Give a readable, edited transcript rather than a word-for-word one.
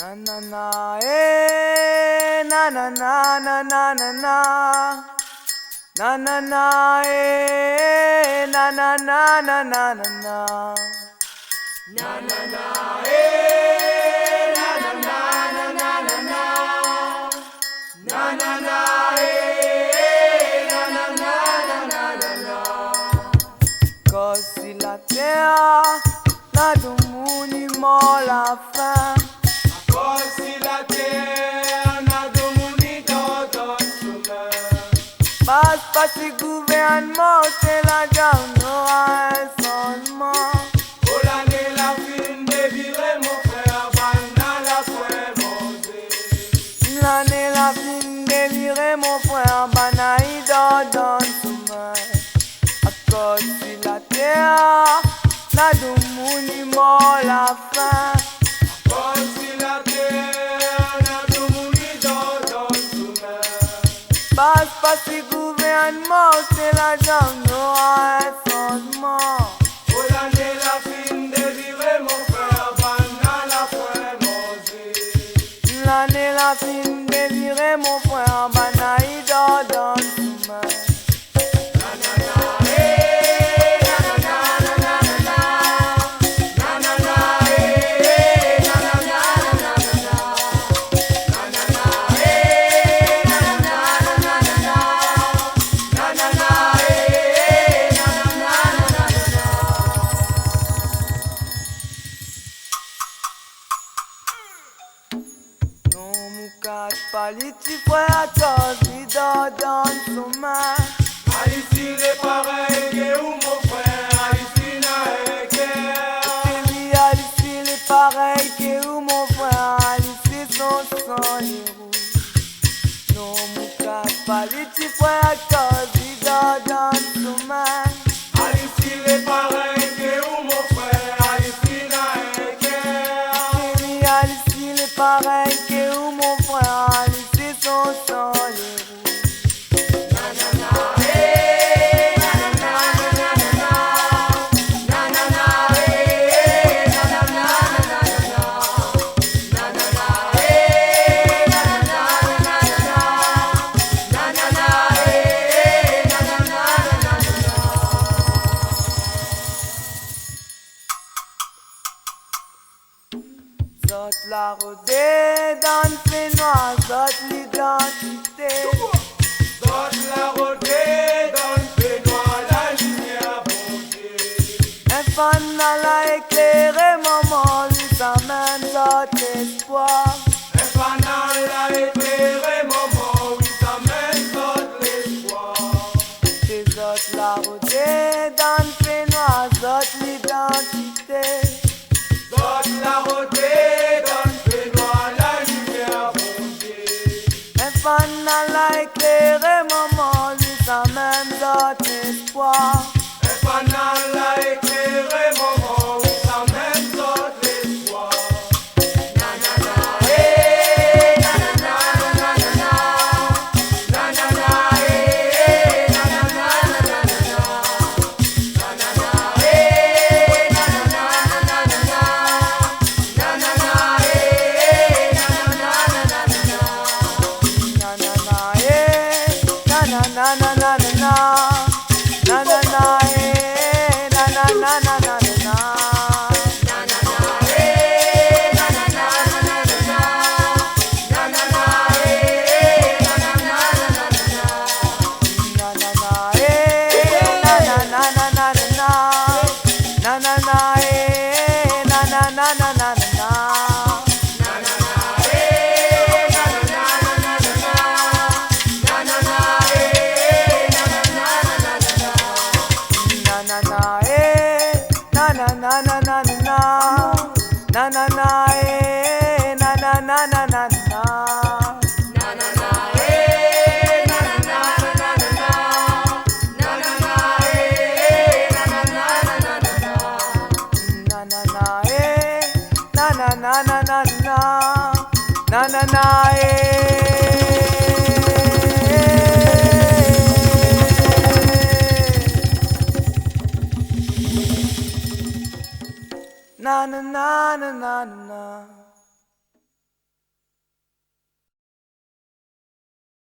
Na na na eh, na na na na na na na, na na na eh, na na na na na na na, na na na eh, na na na na na na na, na na na eh, na na na na na na na. Cause si la terre n'a de monument la fin. Si la terre n'a de mouni dans ton chemin, Passe pas ce gouvernement, c'est la gamme, aura un changement. oh l'année la fin de vivre mon frère, bana la frère manger. L'année la fin délirer mon frère, banaï dans le chemin. À cause si la terre n'a de monument la fin. Si la terre n'a de mouni dans ton chemin, Passe pas ce gouvernement, c'est la gamme, aura un changement. oh l'année la fin de vivre mon frère, bana la frère manger. L'année la fin délirer mon frère, banaï dans le chemin. Non, mon cache pas les petits frères, tous les dans le chemin. Ici les pareils que où mon frère, ici n'a Baby, Alice, les pareils que où mon frère, Alice, sont sans les roues. Non, mon cache pas les petits frères, tous les dans le chemin. ici les pareils que où mon frère, ici n'a Baby, Alice, les pareils que où mon frère, Alice, sont sans les roues. Zot la rodée dans le peignoir, zot l'identité. Zot la rodée dans le peignoir, la lumière bon Dieu. Un fanal a éclairé maman, lui s'amène zot l'espoir. Un fanal a éclairé maman, oui ça mène zot l'espoir. C'est zot la rodée dans le peignoir, zot l'identité. Zot la rodée dans le peignoir, la lumière bon Dieu. Un fanal a éclairé maman, lui s'amène zot l'espoir. Un fanal a éclairé maman, oui ça mène zot l'espoir. Na na na na na na.